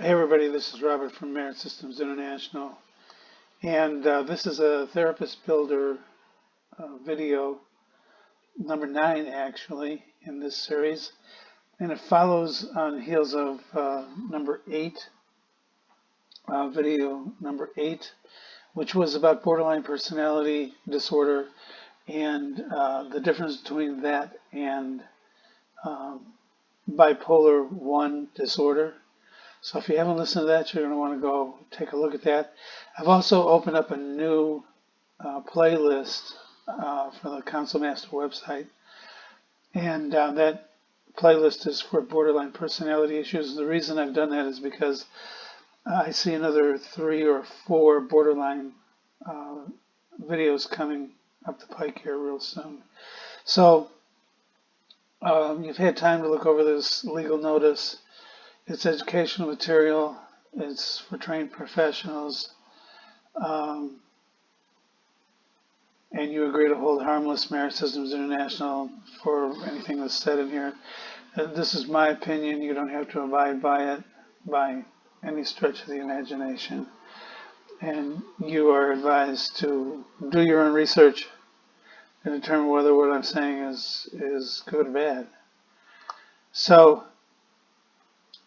Hey everybody, this is Robert from Merit Systems International, and this is a Therapist Builder video, number 9 actually, in this series, and it follows on the heels of number 8, video number 8, which was about borderline personality disorder and the difference between that and bipolar 1 disorder. So if you haven't listened to that, you're going to want to go take a look at that. I've also opened up a new playlist for the Council Master website, and that playlist is for borderline personality issues. The reason I've done that is because I see another 3 or 4 borderline videos coming up the pike here real soon. So you've had time to look over this legal notice. It's educational material. It's for trained professionals. And you agree to hold harmless Merit Systems International for anything that's said in here. This is my opinion. You don't have to abide by it by any stretch of the imagination. And you are advised to do your own research and determine whether what I'm saying is good or bad. So,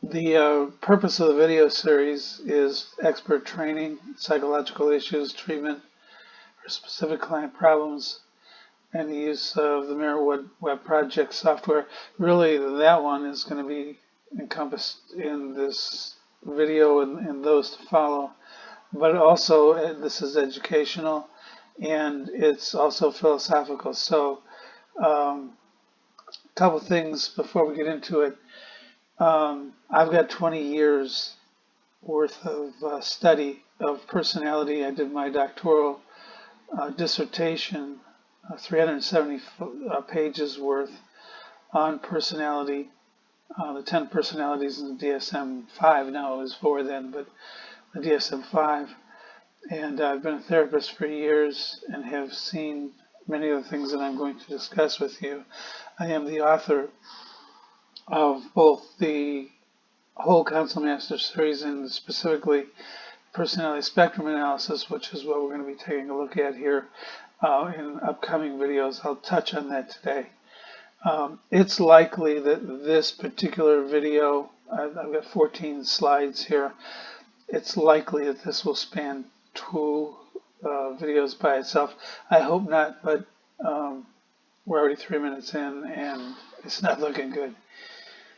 the purpose of the video series is expert training, psychological issues, treatment for specific client problems, and the use of the Merit Web Project software. Really, that one is going to be encompassed in this video and those to follow. But also, this is educational, and it's also philosophical. So, a couple things before we get into it. I've got 20 years worth of study of personality. I did my doctoral dissertation, 370 pages worth on personality, the 10 personalities in the DSM-5. Now it was 4 then, but the DSM-5. And I've been a therapist for years and have seen many of the things that I'm going to discuss with you. I am the author of both the whole Council Master series and specifically personality spectrum analysis, which is what we're going to be taking a look at here in upcoming videos. I'll touch on that today. It's likely that this particular video, I've got 14 slides here, it's likely that this will span 2 videos by itself. I hope not, but we're already 3 minutes in and it's not looking good.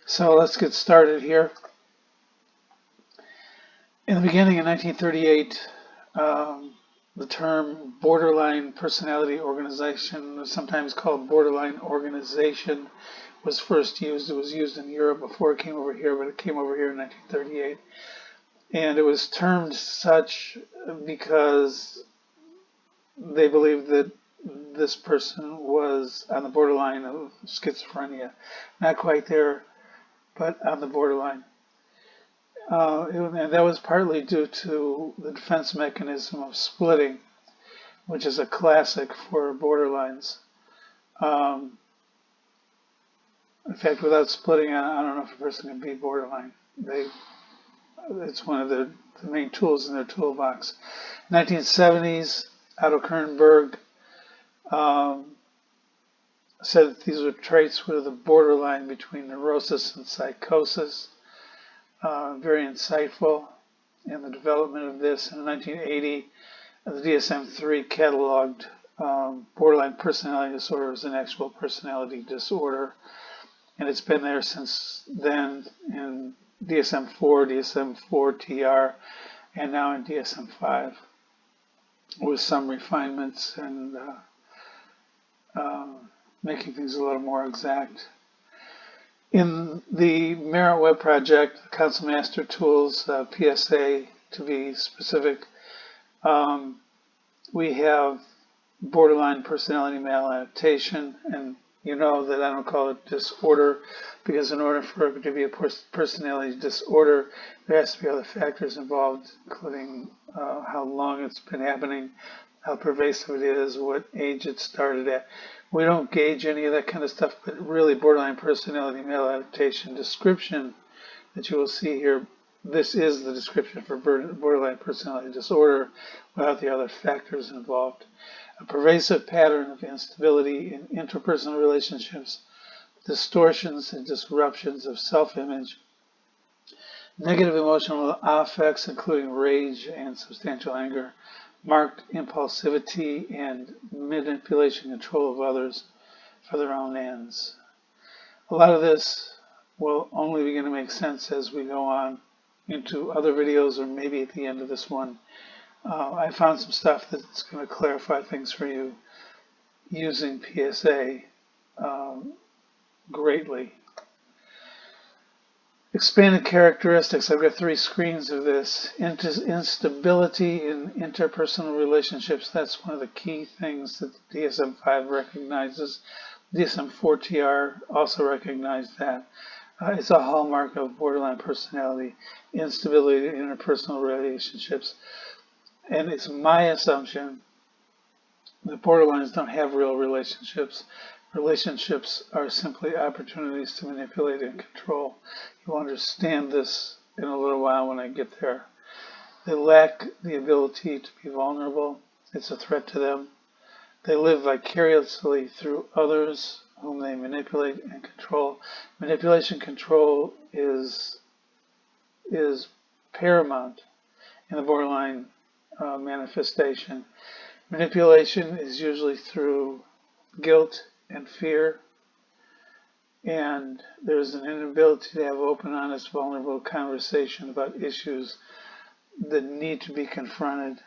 So let's get started here. In the beginning of 1938, the term borderline personality organization, sometimes called borderline organization, was first used. It was used in Europe before it came over here, but it came over here in 1938. And it was termed such because they believed that this person was on the borderline of schizophrenia. Not quite there, but on the borderline. And that was partly due to the defense mechanism of splitting, which is a classic for borderlines. In fact, without splitting, I don't know if a person can be borderline. It's one of the main tools in their toolbox. 1970s, Otto Kernberg said that these were traits with a borderline between neurosis and psychosis. Very insightful in the development of this. In 1980, the DSM-3 cataloged borderline personality disorder as an actual personality disorder, and it's been there since then in DSM-4, DSM-4-TR, and now in DSM-5 with some refinements and making things a little more exact. In the Merit Web Project, Council Master Tools, PSA to be specific, we have borderline personality maladaptation, and you know that I don't call it disorder because in order for it to be a personality disorder, there has to be other factors involved, including how long it's been happening, how pervasive it is, what age it started at. We don't gauge any of that kind of stuff, but really borderline personality maladaptation description that you will see here this is the description for borderline personality disorder without the other factors involved. A pervasive pattern of instability in interpersonal relationships, distortions and disruptions of self-image, negative emotional affects including rage and substantial anger, marked impulsivity and manipulation control of others for their own ends. A lot of this will only begin to make sense as we go on into other videos or maybe at the end of this one. I found some stuff that's going to clarify things for you using PSA greatly. Expanded characteristics. I've got 3 screens of this. Instability in interpersonal relationships. That's one of the key things that the DSM-5 recognizes. DSM-4-TR also recognized that. It's a hallmark of borderline personality, instability in interpersonal relationships. And it's my assumption that borderlines don't have real relationships. Relationships are simply opportunities to manipulate and control. You'll understand this in a little while when I get there. They lack the ability to be vulnerable. It's a threat to them. They live vicariously through others whom they manipulate and control. Manipulation control is paramount in the borderline manifestation. Manipulation is usually through guilt and fear, and there's an inability to have open, honest, vulnerable conversation about issues that need to be confronted.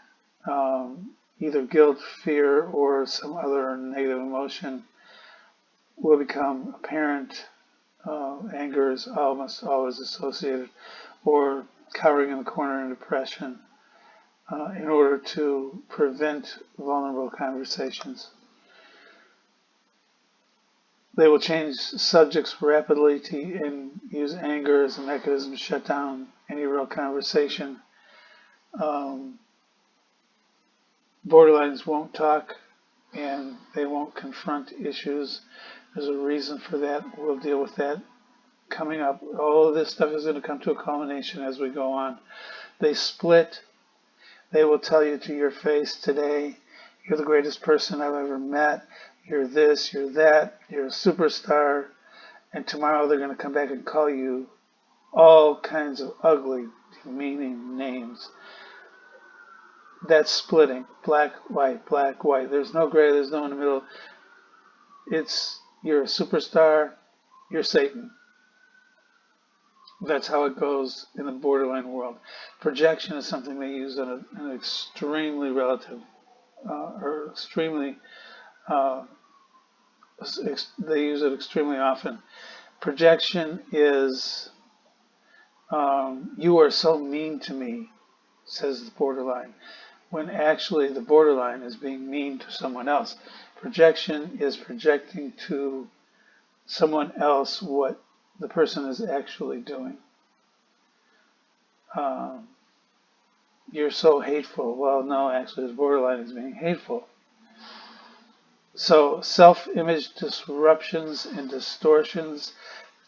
Either guilt, fear, or some other negative emotion will become apparent. Anger is almost always associated, or cowering in the corner in depression, in order to prevent vulnerable conversations. They will change subjects rapidly and use anger as a mechanism to shut down any real conversation. Borderlines won't talk and they won't confront issues. There's a reason for that. We'll deal with that coming up. All of this stuff is going to come to a culmination as we go on. They split. They will tell you to your face today, you're the greatest person I've ever met. You're this, you're that, you're a superstar. And tomorrow they're going to come back and call you all kinds of ugly, demeaning names. That's splitting. Black, white, black, white. There's no gray, there's no in the middle. It's, you're a superstar, you're Satan. That's how it goes in the borderline world. Projection is something they use in an extremely relative, or extremely, they use it extremely often. Projection is, you are so mean to me, says the borderline, when actually the borderline is being mean to someone else. Projection is projecting to someone else what the person is actually doing. You're so hateful. Well, no, actually, the borderline is being hateful. So, self-image disruptions and distortions,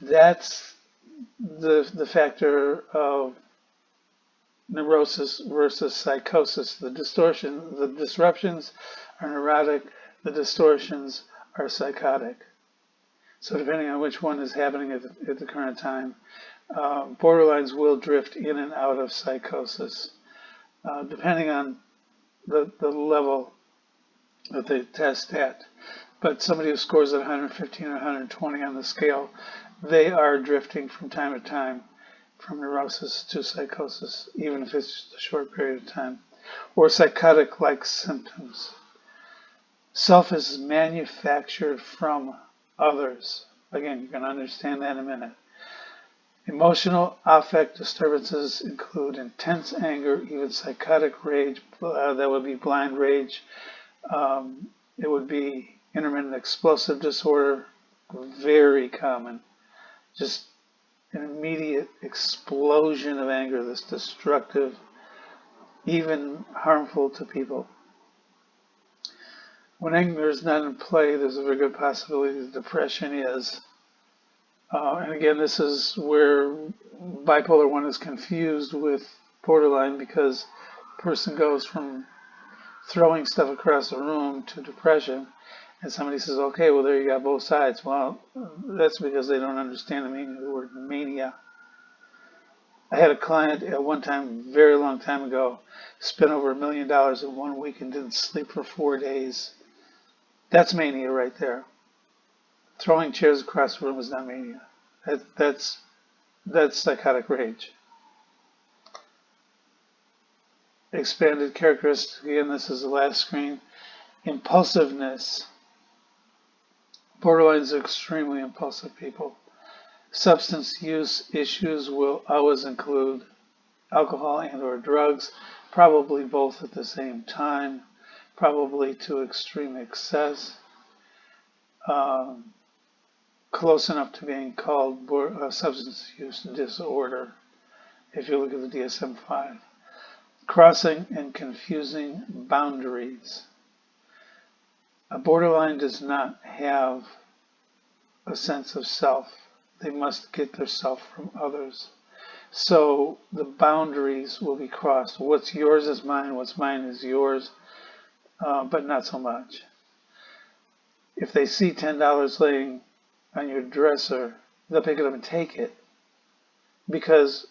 that's the factor of neurosis versus psychosis. The disruptions are neurotic, the distortions are psychotic. So depending on which one is happening at the current time, borderlines will drift in and out of psychosis, depending on the level that they test at. But somebody who scores at 115 or 120 on the scale, they are drifting from time to time from neurosis to psychosis, even if it's just a short period of time, or psychotic-like symptoms. Self is manufactured from others. Again, you're going to understand that in a minute. Emotional affect disturbances include intense anger, even psychotic rage. That would be blind rage. It would be intermittent explosive disorder, very common. Just an immediate explosion of anger that's destructive, even harmful to people. When anger is not in play, there's a very good possibility that depression is. And again, this is where bipolar 1 is confused with borderline, because a person goes from throwing stuff across the room to depression, and somebody says, okay, well, there you got both sides. Well, that's because they don't understand the meaning of the word mania. I had a client at one time, very long time ago, spent over $1 million in 1 week and didn't sleep for 4 days. That's mania right there. Throwing chairs across the room is not mania. That's psychotic rage. Expanded characteristics, again, this is the last screen. Impulsiveness. Borderlines are extremely impulsive people. Substance use issues will always include alcohol and or drugs, probably both at the same time, probably to extreme excess, close enough to being called substance use disorder if you look at the DSM-5. Crossing and confusing boundaries. A borderline does not have a sense of self. They must get their self from others. So the boundaries will be crossed. What's yours is mine, what's mine is yours, but not so much. If they see $10 laying on your dresser, they'll pick it up and take it because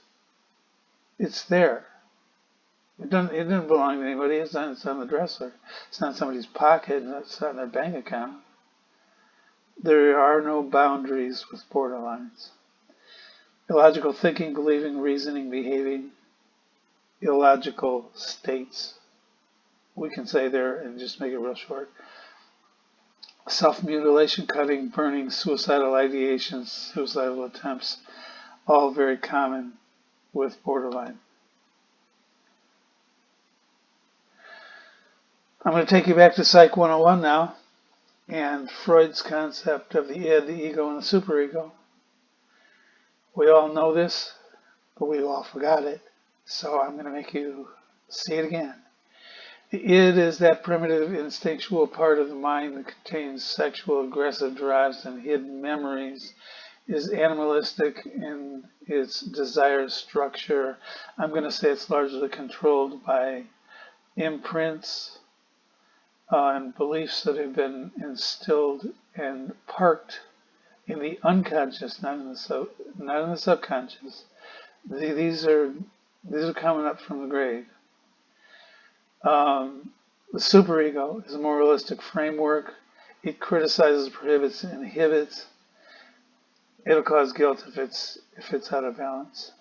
it's there. It doesn't belong to anybody. It's on the dresser. It's not in somebody's pocket. It's not in their bank account. There are no boundaries with borderlines. Illogical thinking, believing, reasoning, behaving, illogical states. We can say there and just make it real short. Self-mutilation, cutting, burning, suicidal ideations, suicidal attempts, all very common with borderline. I'm going to take you back to Psych 101 now, and Freud's concept of the id, the ego, and the superego. We all know this, but we all forgot it, so I'm going to make you see it again. The id is that primitive instinctual part of the mind that contains sexual aggressive drives and hidden memories, is animalistic in its desire structure. I'm going to say it's largely controlled by imprints and beliefs that have been instilled and parked in the unconscious, not in the subconscious. These are coming up from the grave. The superego is a moralistic framework. It criticizes, prohibits, and inhibits. It'll cause guilt if it's out of balance.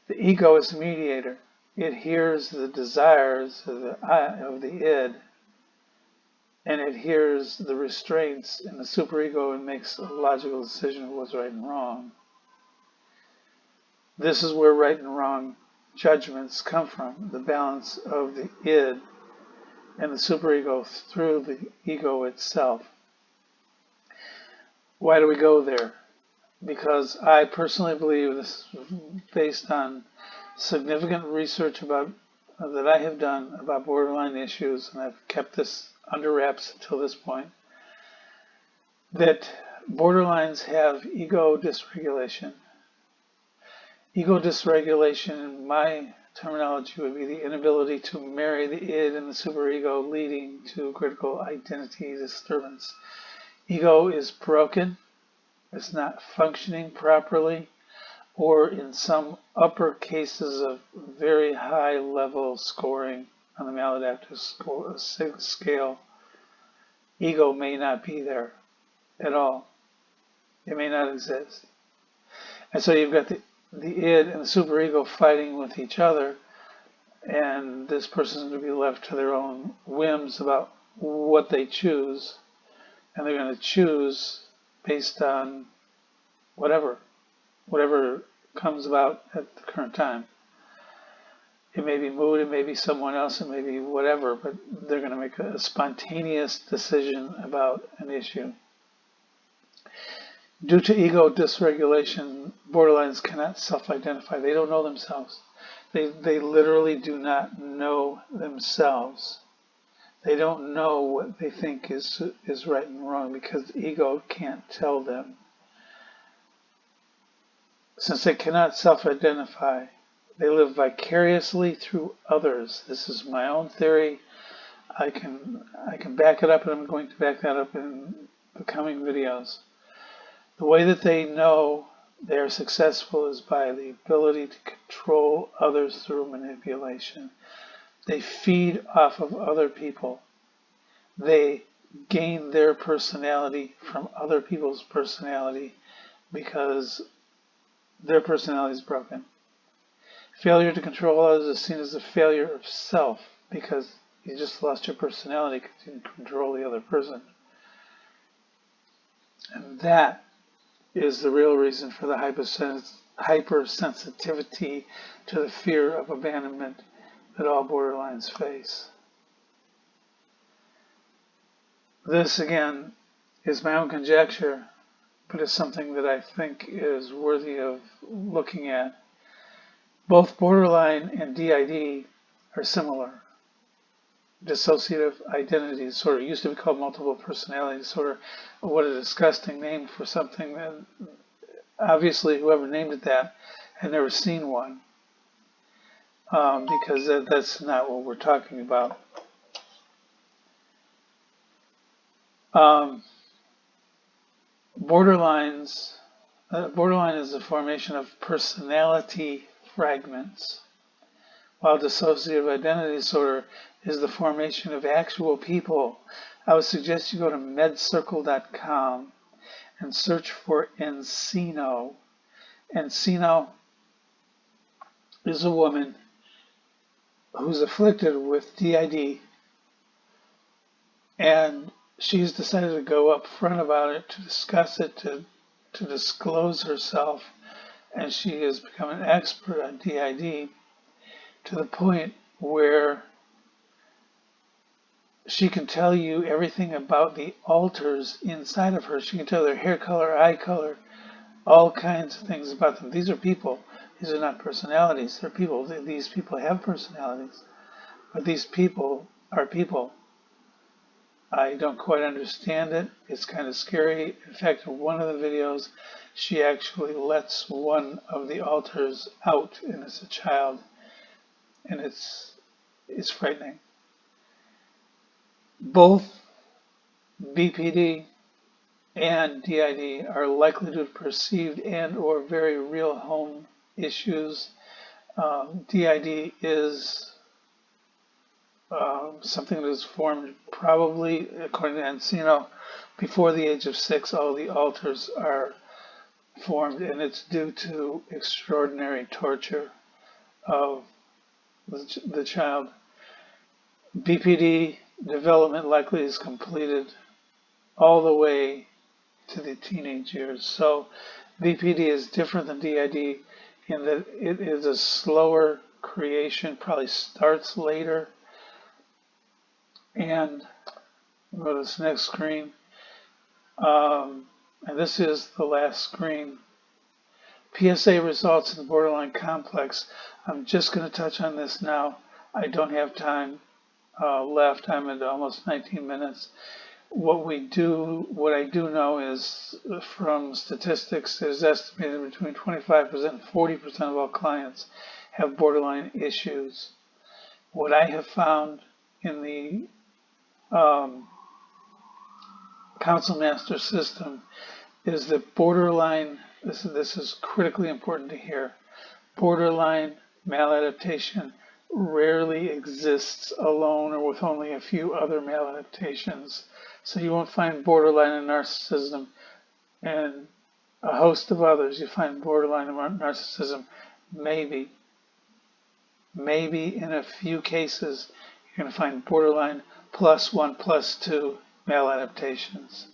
The ego is the mediator. It hears the desires of the id, and it hears the restraints in the superego and makes a logical decision of what's right and wrong. This is where right and wrong judgments come from, the balance of the id and the superego through the ego itself. Why do we go there? Because I personally believe, this is based on significant research that I have done about borderline issues, and I've kept this under wraps until this point, that borderlines have ego dysregulation. Ego dysregulation, in my terminology, would be the inability to marry the id and the superego, leading to critical identity disturbance. Ego is broken, it's not functioning properly, or in some upper cases of very high level scoring on the maladaptive scale, ego may not be there at all. It may not exist. And so you've got the id and the superego fighting with each other, and this person's going to be left to their own whims about what they choose, and they're going to choose based on whatever comes about at the current time. It may be mood, it may be someone else, it may be whatever, but they're going to make a spontaneous decision about an issue. Due to ego dysregulation, borderlines cannot self-identify. They don't know themselves. They literally do not know themselves. They don't know what they think is right and wrong because ego can't tell them. Since they cannot self-identify, they live vicariously through others. This is my own theory. I can back it up, and I'm going to back that up in the coming videos. The way that they know they are successful is by the ability to control others through manipulation. They feed off of other people. They gain their personality from other people's personality because their personality is broken. Failure to control others is seen as a failure of self because you just lost your personality because you didn't control the other person. And that is the real reason for the hypersensitivity to the fear of abandonment that all borderlines face. This, again, is my own conjecture, but it's something that I think is worthy of looking at. Both borderline and DID are similar. Dissociative identity disorder. It used to be called multiple personality disorder. What a disgusting name for something that obviously whoever named it that had never seen one, because that's not what we're talking about. Borderline is the formation of personality fragments, while dissociative identity disorder is the formation of actual people. I would suggest you go to medcircle.com and search for Encino. Encino is a woman who's afflicted with DID, and she's decided to go up front about it, to discuss it, to disclose herself, and she has become an expert on DID to the point where she can tell you everything about the alters inside of her. She can tell their hair color, eye color, all kinds of things about them. These are people. These are not personalities. They're people. These people have personalities, but these people are people. I don't quite understand it. It's kind of scary. In fact, in one of the videos, she actually lets one of the alters out, and it's a child, and it's frightening. Both BPD and DID are likely to have perceived and or very real home issues. DID is something that is formed probably, according to Encino, before the age of 6. All the alters are formed, and it's due to extraordinary torture of the child. BPD development likely is completed all the way to the teenage years. So BPD is different than DID in that it is a slower creation, probably starts later. And go to this next screen. And this is the last screen. PSA results in the borderline complex. I'm just going to touch on this now. I don't have time left. I'm at almost 19 minutes. What I do know is from statistics, it is estimated between 25% and 40% of all clients have borderline issues. What I have found in the Council Master system is that borderline, this is critically important to hear, borderline maladaptation rarely exists alone or with only a few other maladaptations. So you won't find borderline and narcissism and a host of others. You find borderline and narcissism maybe in a few cases you're going to find borderline +1, +2 maladaptations.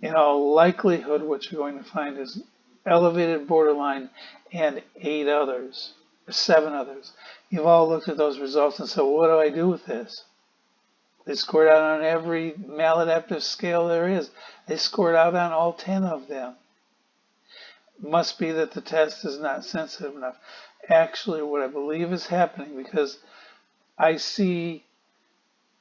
In all likelihood, what you're going to find is elevated borderline and 8 others, or 7 others. You've all looked at those results and said, well, what do I do with this? They scored out on every maladaptive scale there is. They scored out on all 10 of them. Must be that the test is not sensitive enough. Actually, what I believe is happening, because I see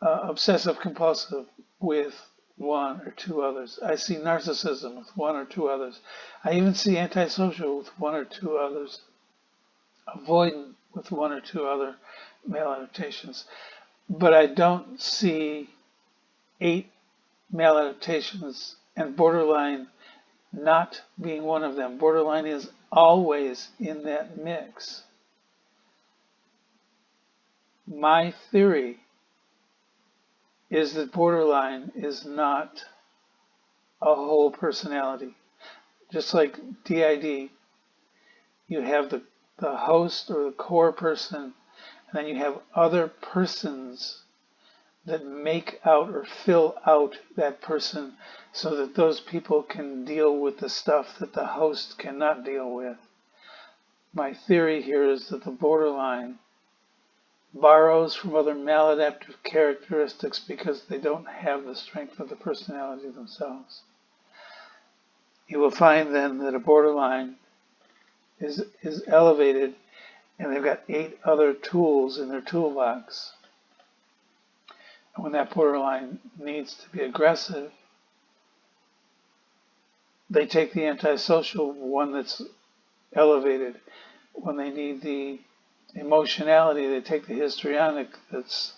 obsessive compulsive with one or two others. I see narcissism with one or two others. I even see antisocial with one or two others. Avoidant with one or two other maladaptations. But I don't see 8 maladaptations and borderline not being one of them. Borderline is always in that mix. My theory is that borderline is not a whole personality. Just like DID, you have the host or the core person, and then you have other persons that make out or fill out that person so that those people can deal with the stuff that the host cannot deal with. My theory here is that the borderline borrows from other maladaptive characteristics because they don't have the strength of the personality themselves. You will find then that a borderline is elevated and they've got 8 other tools in their toolbox. And when that borderline needs to be aggressive, they take the antisocial one that's elevated. When they need the emotionality, they take the histrionic that's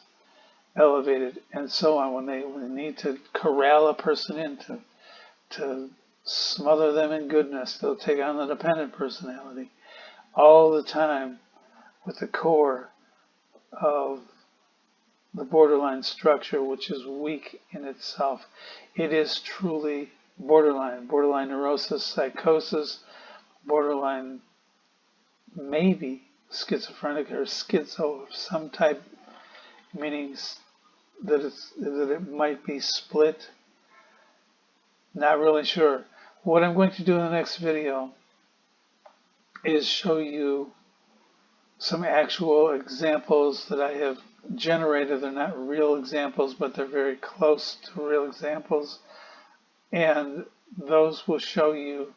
elevated, and so on. When they need to corral a person in to smother them in goodness, they'll take on the dependent personality. All the time with the core of the borderline structure, which is weak in itself. It is truly borderline neurosis, psychosis, borderline maybe schizophrenic or schizo of some type, meaning that it might be split. Not really sure. What I'm going to do in the next video is show you some actual examples that I have generated. They're not real examples, but they're very close to real examples. And those will show you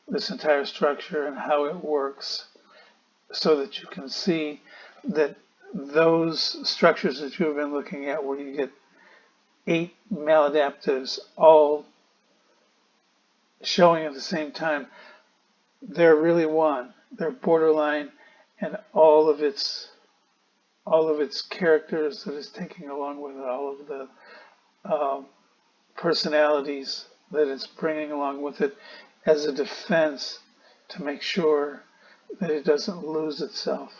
this entire structure and how it works so that you can see that those structures that you have been looking at where you get 8 maladaptives all showing at the same time, they're really one. They're borderline and all of its characters that it's taking along with it, all of the personalities that it's bringing along with it as a defense to make sure that it doesn't lose itself.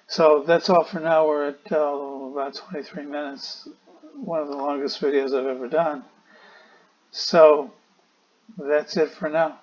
So that's all for now. We're at about 23 minutes, one of the longest videos I've ever done. So that's it for now.